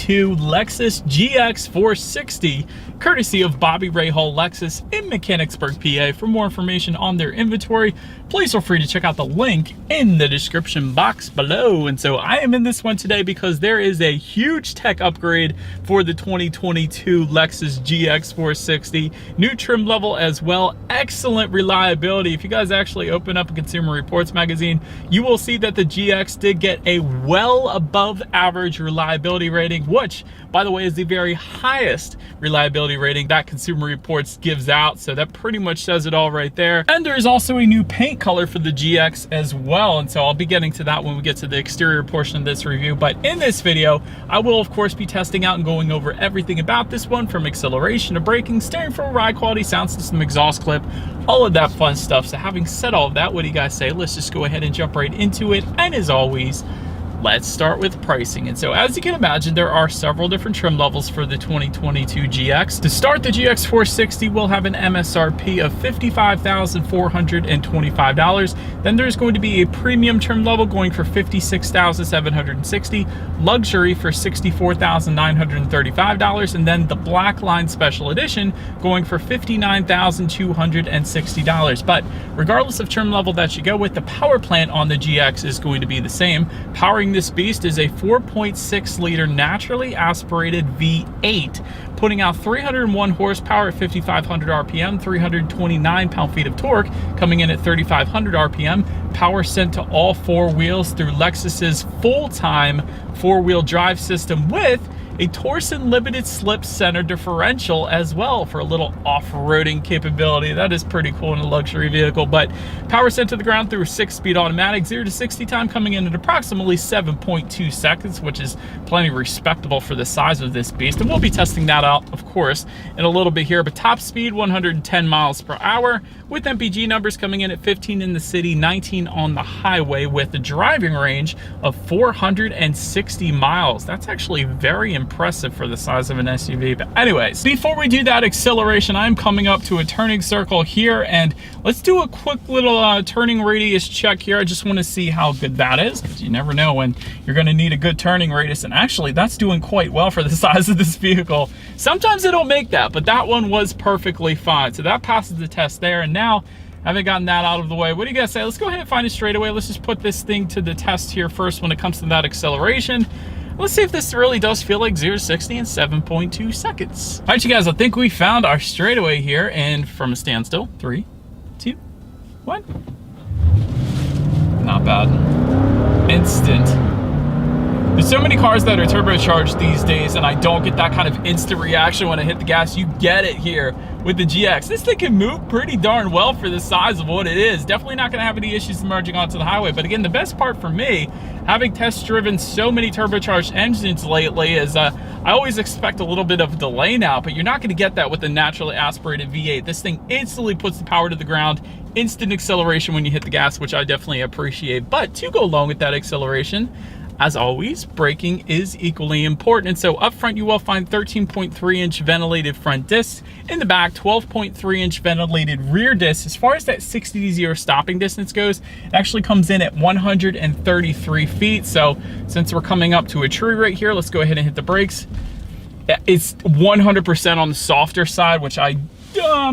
2022 Lexus GX460, courtesy of Bobby Ray Hall Lexus in Mechanicsburg, PA. For more information on their inventory, please feel free to check out the link in the description box below. And so I am in this one today because there is a huge tech upgrade for the 2022 Lexus GX460. New trim level as well, excellent reliability. If you guys actually open up a Consumer Reports magazine, you will see that the GX did get a well above average reliability rating, which, by the way, is the very highest reliability rating that Consumer Reports gives out. So that pretty much says it all right there. And there's also a new paint color for the GX as well. And so I'll be getting to that when we get to the exterior portion of this review. But in this video, I will of course be testing out and going over everything about this one, from acceleration to braking, steering feel, ride quality, sound system, exhaust clip, all of that fun stuff. So having said all of that, what do you guys say? Let's just go ahead and jump right into it. And as always, let's start with pricing. And so as you can imagine, there are several different trim levels for the 2022 GX. To start, the GX460 will have an MSRP of $55,425. Then there's going to be a premium trim level going for $56,760, luxury for $64,935, and then the Black Line Special Edition going for $59,260. But regardless of trim level that you go with, the power plant on the GX is going to be the same. Powering this beast is a 4.6 liter naturally aspirated V8, putting out 301 horsepower at 5,500 RPM, 329 pound-feet of torque, coming in at 3,500 RPM. Power sent to all four wheels through Lexus's full-time four-wheel drive system with a Torsen limited slip center differential as well for a little off-roading capability. That is pretty cool in a luxury vehicle. But power sent to the ground through a 6-speed automatic, 0 to 60 time coming in at approximately 7.2 seconds, which is plenty respectable for the size of this beast. And we'll be testing that out, of course, in a little bit here. But top speed, 110 miles per hour, with MPG numbers coming in at 15 in the city, 19 on the highway, with a driving range of 460 miles. That's actually very impressive for the size of an SUV. But anyways, before we do that acceleration, I'm coming up to a turning circle here, and let's do a quick little turning radius check here. I just want to see how good that is, because you never know when you're going to need a good turning radius. And actually, that's doing quite well for the size of this vehicle. Sometimes it'll make that, but that one was perfectly fine. So that passes the test there. And now, having gotten that out of the way, what do you guys say? Let's go ahead and find a straightaway. Let's just put this thing to the test here first when it comes to that acceleration. Let's see if this really does feel like 0 to 60 in 7.2 seconds. All right, you guys, I think we found our straightaway here, and from a standstill, 3, 2, 1. Not bad. Instant. There's so many cars that are turbocharged these days, and I don't get that kind of instant reaction when I hit the gas. You get it here with the GX. This thing can move pretty darn well for the size of what it is. Definitely not going to have any issues emerging onto the highway. But again, the best part for me, having test driven so many turbocharged engines lately, is I always expect a little bit of delay now, but you're not going to get that with a naturally aspirated V8. This thing instantly puts the power to the ground, instant acceleration when you hit the gas, which I definitely appreciate. But to go along with that acceleration, as always, braking is equally important. And so up front, you will find 13.3-inch ventilated front discs. In the back, 12.3-inch ventilated rear discs. As far as that 60 to 0 stopping distance goes, it actually comes in at 133 feet. So since we're coming up to a tree right here, let's go ahead and hit the brakes. It's 100% on the softer side, which I'm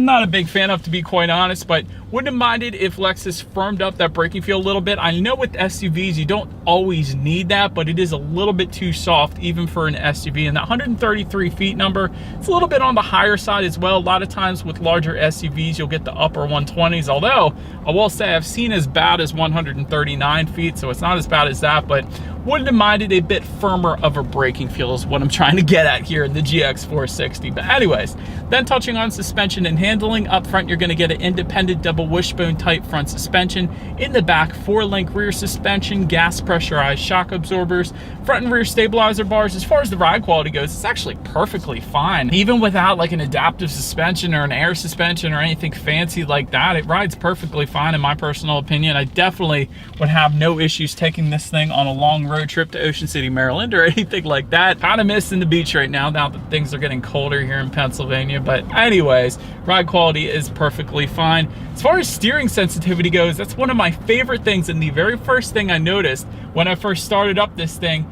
not a big fan of, to be quite honest, but wouldn't have minded if Lexus firmed up that braking feel a little bit. I know with SUVs, you don't always need that, but it is a little bit too soft even for an SUV. And that 133 feet number, it's a little bit on the higher side as well. A lot of times with larger SUVs, you'll get the upper 120s, although I will say I've seen as bad as 139 feet, so it's not as bad as that, but wouldn't have minded a bit firmer of a braking feel is what I'm trying to get at here in the GX460. But anyways, then touching on suspension and handling, up front, you're gonna get an independent double wishbone type front suspension. In the back, 4-link rear suspension, gas pressurized shock absorbers, front and rear stabilizer bars. As far as the ride quality goes, it's actually perfectly fine. Even without like an adaptive suspension or an air suspension or anything fancy like that, it rides perfectly fine in my personal opinion. I definitely would have no issues taking this thing on a long road trip to Ocean City, Maryland, or anything like that. Kind of missing the beach right now that things are getting colder here in Pennsylvania. But anyways, ride quality is perfectly fine. As far as steering sensitivity goes, that's one of my favorite things, and the very first thing I noticed when I first started up this thing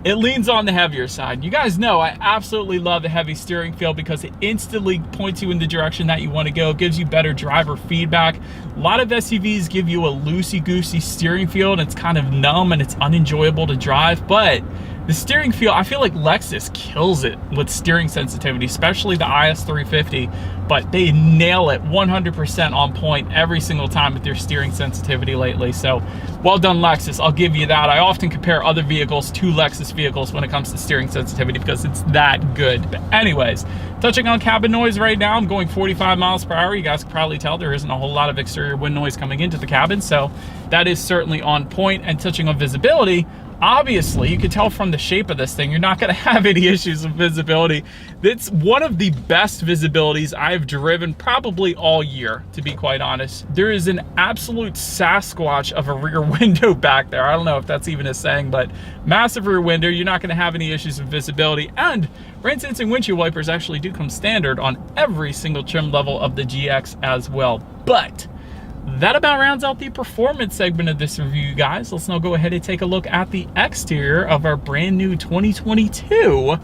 it leans on the heavier side. You guys know I absolutely love the heavy steering feel because it instantly points you in the direction that you want to go. It gives you better driver feedback. A lot of SUVs give you a loosey-goosey steering feel, and it's kind of numb and it's unenjoyable to drive, but the steering feel, I feel like Lexus kills it with steering sensitivity, especially the IS350, but they nail it 100% on point every single time with their steering sensitivity lately. So well done, Lexus. I'll give you that. I often compare other vehicles to Lexus vehicles when it comes to steering sensitivity because it's that good. But anyways, touching on cabin noise right now, I'm going 45 miles per hour. You guys can probably tell there isn't a whole lot of exterior wind noise coming into the cabin, so that is certainly on point. And touching on visibility, obviously, you can tell from the shape of this thing, you're not going to have any issues with visibility. It's one of the best visibilities I've driven probably all year, to be quite honest. There is an absolute Sasquatch of a rear window back there. I don't know if that's even a saying, but massive rear window. You're not going to have any issues with visibility. And rain sensing windshield wipers actually do come standard on every single trim level of the GX as well. But that about rounds out the performance segment of this review, guys. Let's now go ahead and take a look at the exterior of our brand new 2022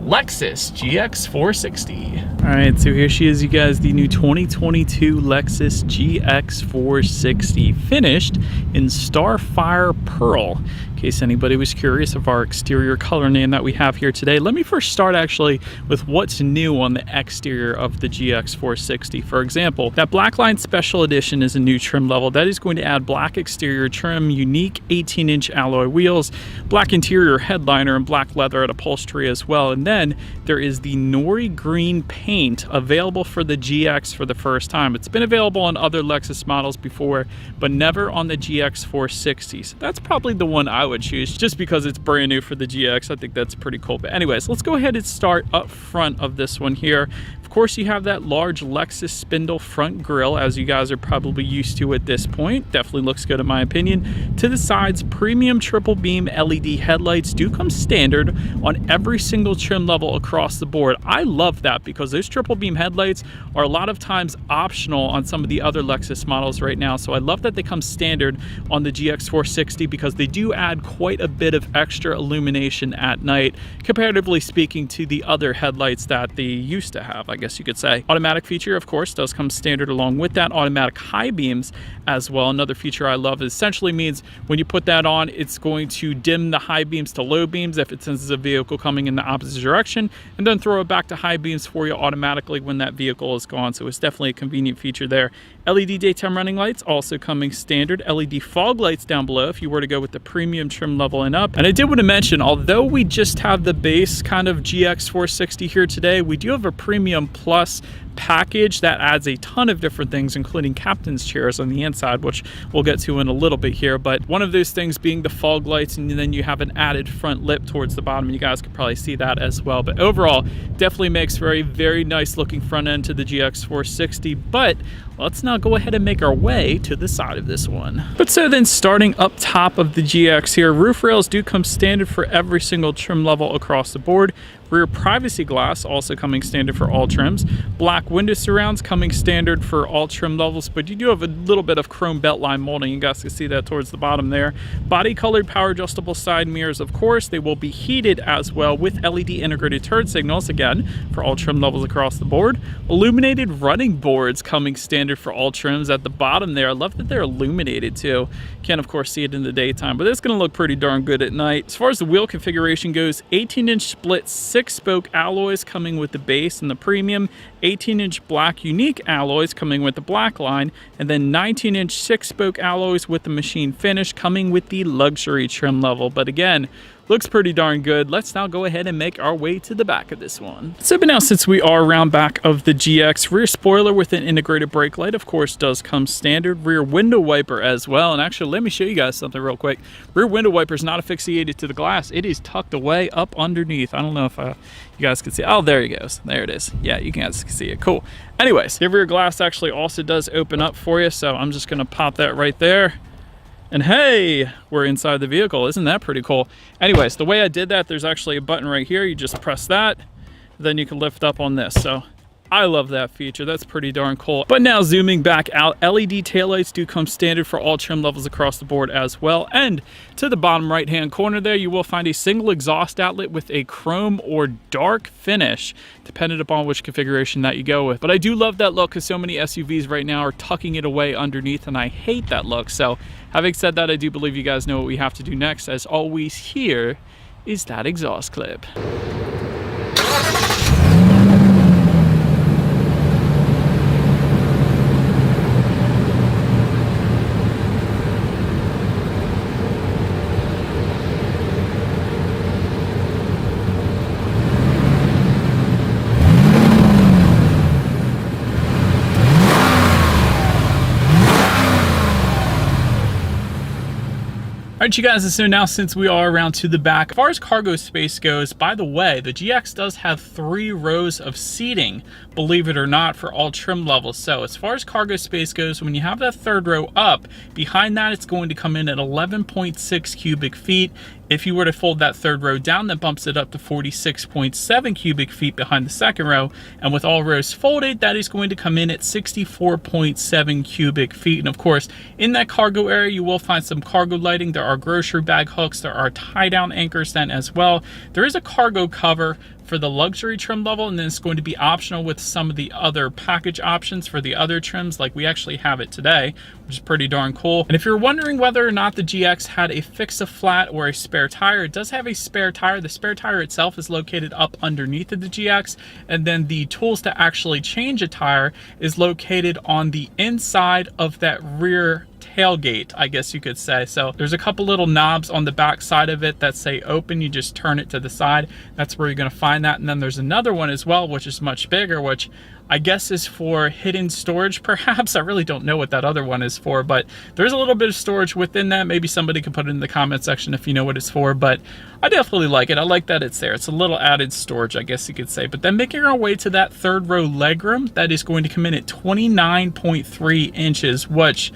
Lexus GX460. All right, so here she is, you guys, the new 2022 Lexus GX460, finished in Starfire Pearl. In case anybody was curious of our exterior color name that we have here today, let me first start actually with what's new on the exterior of the GX460. For example, that Blackline Special Edition is a new trim level. That is going to add black exterior trim, unique 18-inch alloy wheels, black interior headliner, and black leather upholstery as well. And then there is the Nori Green paint available for the GX for the first time. It's been available on other Lexus models before, but never on the GX460. So that's probably the one I would choose just because it's brand new for the GX. I think that's pretty cool. But anyways, let's go ahead and start up front of this one here. Of course, you have that large Lexus spindle front grille, as you guys are probably used to at this point. Definitely looks good in my opinion. To the sides, premium triple beam LED headlights do come standard on every single trim level across the board. I love that because those triple beam headlights are a lot of times optional on some of the other Lexus models right now. So I love that they come standard on the GX460 because they do add quite a bit of extra illumination at night, comparatively speaking to the other headlights that they used to have, I guess you could say. Automatic feature, of course, does come standard along with that. Automatic high beams as well. Another feature I love essentially means when you put that on, it's going to dim the high beams to low beams if it senses a vehicle coming in the opposite direction, and then throw it back to high beams for you automatically when that vehicle is gone. So it's definitely a convenient feature there. LED daytime running lights also coming standard. LED fog lights down below if you were to go with the premium trim level and up. And I did want to mention, although we just have the base kind of GX460 here today, we do have a premium plus package that adds a ton of different things, including captain's chairs on the inside, which we'll get to in a little bit here. But one of those things being the fog lights, and then you have an added front lip towards the bottom, and you guys could probably see that as well. But overall, definitely makes for a very nice looking front end to the GX460. But let's now go ahead and make our way to the side of this one. But so then, starting up top of the GX here, roof rails do come standard for every single trim level across the board. Rear privacy glass also coming standard for all trims. Black window surrounds coming standard for all trim levels, but you do have a little bit of chrome beltline molding. You guys can see that towards the bottom there. Body colored power adjustable side mirrors, of course. They will be heated as well with LED integrated turn signals, again, for all trim levels across the board. Illuminated running boards coming standard for all trims at the bottom there. I love that they're illuminated too. Can't, of course, see it in the daytime, but it's going to look pretty darn good at night. As far as the wheel configuration goes, 18-inch split 6-spoke alloys coming with the base and the premium, 18-inch black unique alloys coming with the black line, and then 19-inch 6-spoke alloys with the machine finish coming with the luxury trim level. But again, looks pretty darn good. Let's now go ahead and make our way to the back of this one. So but now, since we are around back of the GX, rear spoiler with an integrated brake light, of course, does come standard. Rear window wiper as well. And actually, let me show you guys something real quick. Rear window wiper is not asphyxiated to the glass. It is tucked away up underneath. I don't know if you guys can see. Oh, there he goes. There it is. Yeah, you guys can see it. Cool. Anyways, the rear glass actually also does open up for you. So I'm just going to pop that right there. And hey, we're inside the vehicle. Isn't that pretty cool? Anyways, the way I did that, there's actually a button right here. You just press that, then you can lift up on this. So I love that feature. That's pretty darn cool. But now zooming back out, LED taillights do come standard for all trim levels across the board as well. And to the bottom right hand corner there, you will find a single exhaust outlet with a chrome or dark finish, depending upon which configuration that you go with. But I do love that look because so many SUVs right now are tucking it away underneath, and I hate that look. So having said that, I do believe you guys know what we have to do next. As always, here is that exhaust clip. All right, you guys, so now since we are around to the back, as far as cargo space goes, by the way, the GX does have 3 rows of seating, believe it or not, for all trim levels. So as far as cargo space goes, when you have that 3rd row up, behind that it's going to come in at 11.6 cubic feet. If you were to fold that 3rd row down, that bumps it up to 46.7 cubic feet behind the 2nd row. And with all rows folded, that is going to come in at 64.7 cubic feet. And of course, in that cargo area, you will find some cargo lighting. There are grocery bag hooks. There are tie-down anchors then as well. There is a cargo cover for the luxury trim level, and then it's going to be optional with some of the other package options for the other trims, like we actually have it today, which is pretty darn cool. And if you're wondering whether or not the GX had a fix-a-flat or a spare tire, it does have a spare tire. The spare tire itself is located up underneath of the GX, and then the tools to actually change a tire is located on the inside of that rear tailgate, I guess you could say. So there's a couple little knobs on the back side of it that say open. You just turn it to the side. That's where you're going to find that. And then there's another one as well, which is much bigger, which I guess is for hidden storage, perhaps. I really don't know what that other one is for, but there's a little bit of storage within that. Maybe somebody can put it in the comment section if you know what it's for, but I definitely like it. I like that it's there. It's a little added storage, I guess you could say. But then making our way to that 3rd row legroom, that is going to come in at 29.3 inches, which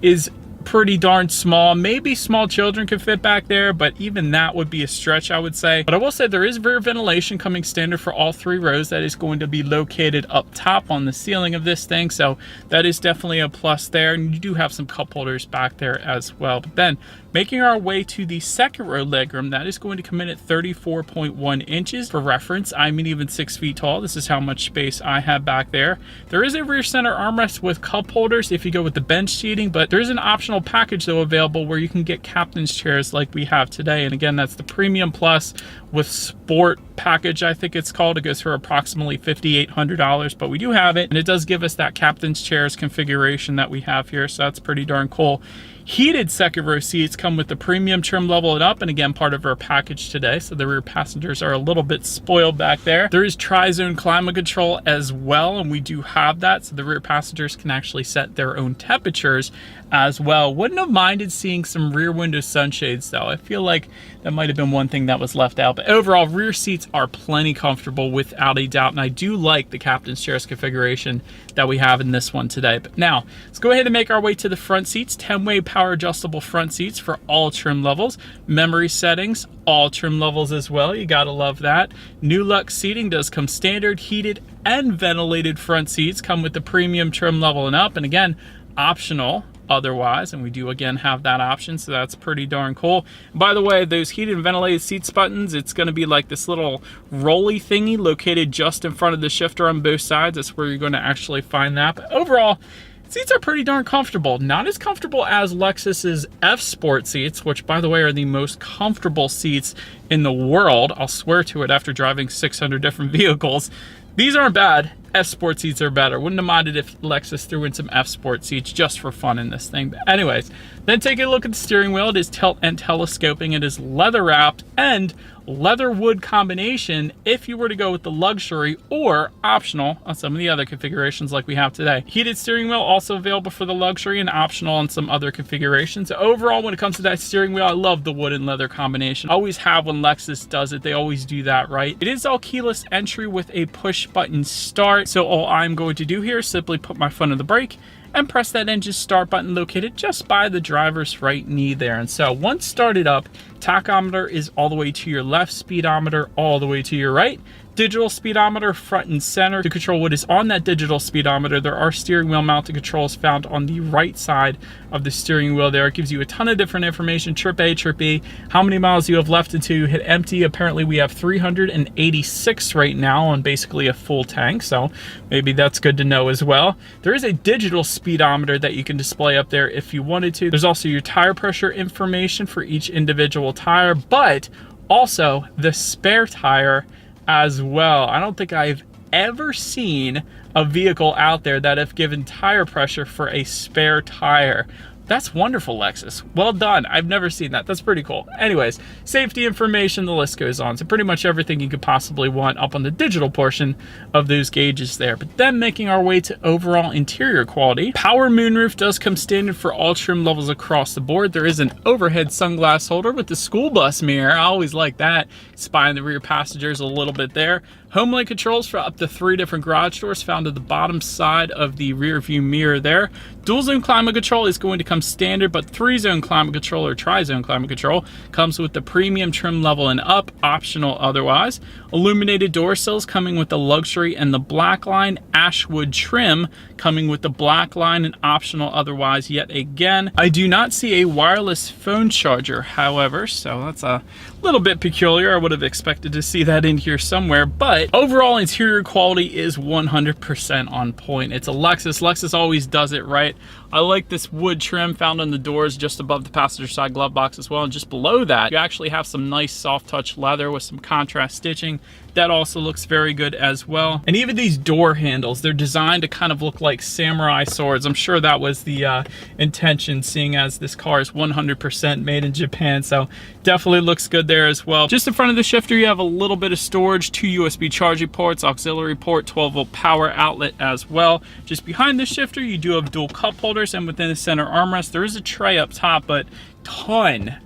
is pretty darn small. Maybe small children could fit back there, but even that would be a stretch, I would say. But I will say there is rear ventilation coming standard for all 3 rows. That is going to be located up top on the ceiling of this thing, so that is definitely a plus there. And you do have some cup holders back there as well. But then making our way to the 2nd row legroom, that is going to come in at 34.1 inches. For reference, I'm even 6 feet tall. This is how much space I have back there. There is a rear center armrest with cup holders if you go with the bench seating, but there's an optional package though available where you can get captain's chairs like we have today. And again, that's the Premium Plus with Sport package, I think it's called. It goes for approximately $5,800, but we do have it, and it does give us that captain's chairs configuration that we have here, so that's pretty darn cool. Heated 2nd row seats come with the premium trim level and up, and again, part of our package today, so the rear passengers are a little bit spoiled back there. There is tri-zone climate control as well, and we do have that, so the rear passengers can actually set their own temperatures as well. Wouldn't have minded seeing some rear window sunshades though. I feel like that might have been one thing that was left out, but overall, rear seats are plenty comfortable without a doubt, and I do like the captain's chairs configuration that we have in this one today. But now, let's go ahead and make our way to the front seats. 10-way power adjustable front seats for all trim levels. Memory settings, all trim levels as well. You gotta love that. New Lux seating does come standard. Heated and ventilated front seats come with the premium trim level and up, and again, optional otherwise, and we do again have that option, so that's pretty darn cool. By the way, those heated and ventilated seats buttons, it's going to be like this little rolly thingy located just in front of the shifter on both sides. That's where you're going to actually find that. But overall, seats are pretty darn comfortable. Not as comfortable as Lexus's F Sport seats, which by the way are the most comfortable seats in the world. I'll swear to it after driving 600 different vehicles. These aren't bad. F Sport seats are better. Wouldn't have minded if Lexus threw in some F Sport seats just for fun in this thing. But anyways, then take a look at the steering wheel. It is tilt and telescoping. It is leather wrapped and leather wood combination if you were to go with the luxury, or optional on some of the other configurations like we have today. Heated steering wheel also available for the luxury and optional on some other configurations. Overall, when it comes to that steering wheel, I love the wood and leather combination. Always have when Lexus does it. They always do that right. It is all keyless entry with a push button start. So all I'm going to do here is simply put my foot on the brake and press that engine start button located just by the driver's right knee there. And so once started up, Tachometer is all the way to your left, speedometer all the way to your right. Digital speedometer front and center. To control what is on that digital speedometer, there are steering wheel mounted controls found on the right side of the steering wheel there. It gives you a ton of different information, trip A, trip B, how many miles you have left until you hit empty. Apparently we have 386 right now on basically a full tank, so maybe that's good to know as well. There is a digital speedometer that you can display up there if you wanted to. There's also your tire pressure information for each individual tire, but also the spare tire as well. I don't think I've ever seen a vehicle out there that have given tire pressure for a spare tire. That's wonderful, Lexus. Well done. I've never seen that. That's pretty cool. Anyways, safety information, the list goes on. So pretty much everything you could possibly want up on the digital portion of those gauges there. But then making our way to overall interior quality. Power moonroof does come standard for all trim levels across the board. There is an overhead sunglass holder with the school bus mirror. I always like that. Spying the rear passengers a little bit there. Home link controls for up to 3 different garage doors found at the bottom side of the rear view mirror there. Dual zone climate control is going to come standard, but 3-zone climate control or tri-zone climate control comes with the premium trim level and up, optional otherwise. Illuminated door sills coming with the luxury and the black line. Ashwood trim coming with the black line and optional otherwise yet again. I do not see a wireless phone charger, however, so that's a little bit peculiar. I would have expected to see that in here somewhere, but overall interior quality is 100% on point. It's a Lexus. Lexus always does it right. I like this wood trim found on the doors just above the passenger side glove box as well, and just below that you actually have some nice soft touch leather with some contrast stitching. That also looks very good as well. And even these door handles, they're designed to kind of look like samurai swords. I'm sure that was the intention, seeing as this car is 100% made in Japan, so definitely looks good there as well. Just in front of the shifter, you have a little bit of storage, 2 USB charging ports, auxiliary port, 12-volt power outlet as well. Just behind the shifter, you do have dual cup holders, and within the center armrest, there is a tray up top, but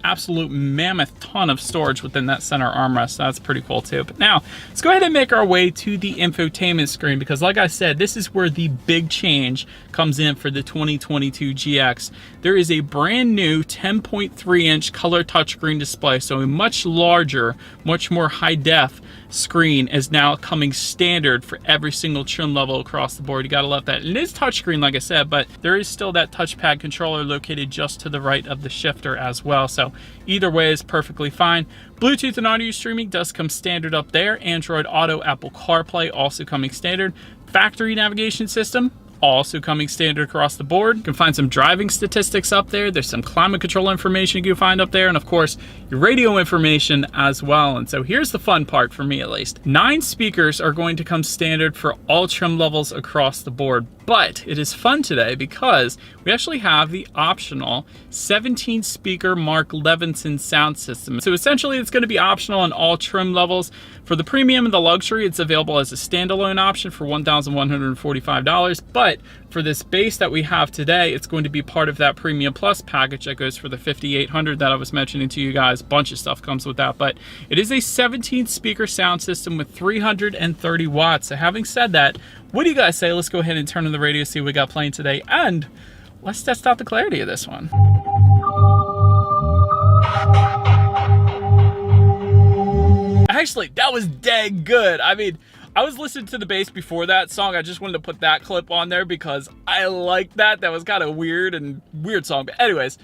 absolute mammoth ton of storage within that center armrest. So that's pretty cool too. But now let's go ahead and make our way to the infotainment screen, because like I said, this is where the big change comes in for the 2022 GX. There is a brand new 10.3 inch color touchscreen display, so a much larger, much more high def screen is now coming standard for every single trim level across the board. You gotta love that. And it is touchscreen, like I said, but there is still that touchpad controller located just to the right of the shifter as well. So either way is perfectly fine. Bluetooth and audio streaming does come standard up there. Android Auto, Apple CarPlay also coming standard. Factory navigation system also coming standard across the board. You can find some driving statistics up there. There's some climate control information you can find up there, and of course your radio information as well. And so here's the fun part for me, at least. 9 speakers are going to come standard for all trim levels across the board, but it is fun today because we actually have the optional 17 speaker Mark Levinson sound system. So essentially it's going to be optional on all trim levels. For the premium and the luxury, it's available as a standalone option for $1,145, but for this base that we have today, it's going to be part of that Premium Plus package that goes for the $5,800 that I was mentioning to you guys. Bunch of stuff comes with that, but it is a 17 speaker sound system with 330 watts. So having said that, what do you guys say? Let's go ahead and turn on the radio, see what we got playing today, and let's test out the clarity of this one. Actually, that was dang good. I mean, I was listening to the bass before that song. I just wanted to put that clip on there because I like that. That was kind of weird song. But anyways,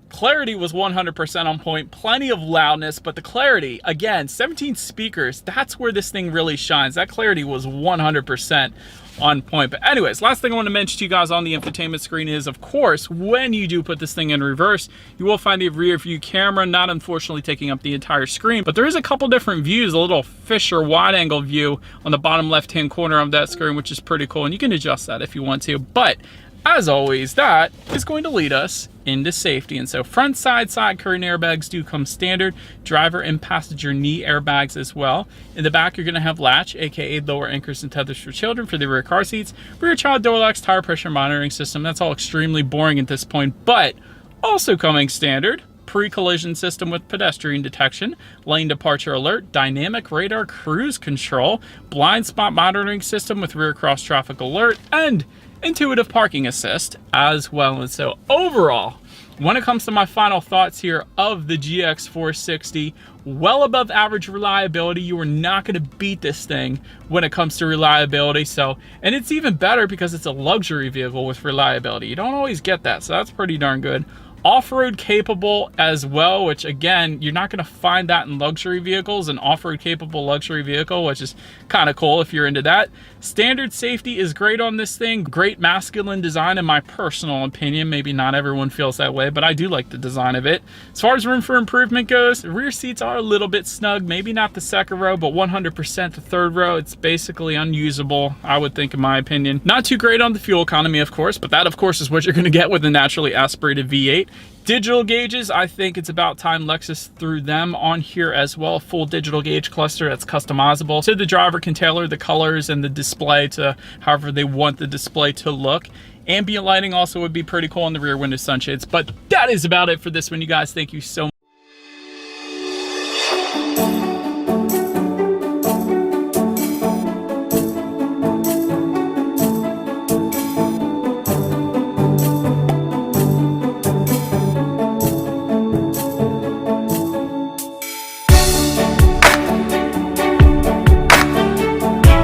clarity was 100% on point. Plenty of loudness, but the clarity, again, 17 speakers, that's where this thing really shines. That clarity was 100% on point. But anyways, last thing I want to mention to you guys on the infotainment screen is, of course, when you do put this thing in reverse, you will find a rear view camera, not unfortunately taking up the entire screen, but there is a couple different views, a little Fisher wide angle view on the bottom left hand corner of that screen, which is pretty cool, and you can adjust that if you want to. But as always, that is going to lead us into safety. And so front side curtain airbags do come standard, driver and passenger knee airbags as well. In the back, you're going to have latch, aka lower anchors and tethers for children for the rear car seats, rear child door locks, tire pressure monitoring system. That's all extremely boring at this point, but also coming standard, pre-collision system with pedestrian detection, lane departure alert, dynamic radar cruise control, blind spot monitoring system with rear cross traffic alert, and intuitive parking assist as well. And so overall, When it comes to my final thoughts here of the GX460, well above average reliability. You are not going to beat this thing when it comes to reliability. So, and it's even better because it's a luxury vehicle with reliability. You don't always get that, so that's pretty darn good. Off-road capable as well, which again, you're not going to find that in luxury vehicles, an off-road capable luxury vehicle, which is kind of cool if you're into that. Standard safety is great on this thing. Great masculine design in my personal opinion. Maybe not everyone feels that way, but I do like the design of it. As far as room for improvement goes, the rear seats are a little bit snug, maybe not the second row, but 100% the third row. It's basically unusable, I would think, in my opinion. Not too great on the fuel economy, of course, but that of course is what you're going to get with a naturally aspirated V8. Digital gauges, I think it's about time Lexus threw them on here as well. Full digital gauge cluster that's customizable, so the driver can tailor the colors and the display to however they want the display to look. Ambient lighting also would be pretty cool on the rear window sunshades. But that is about it for this one, you guys. Thank you so much.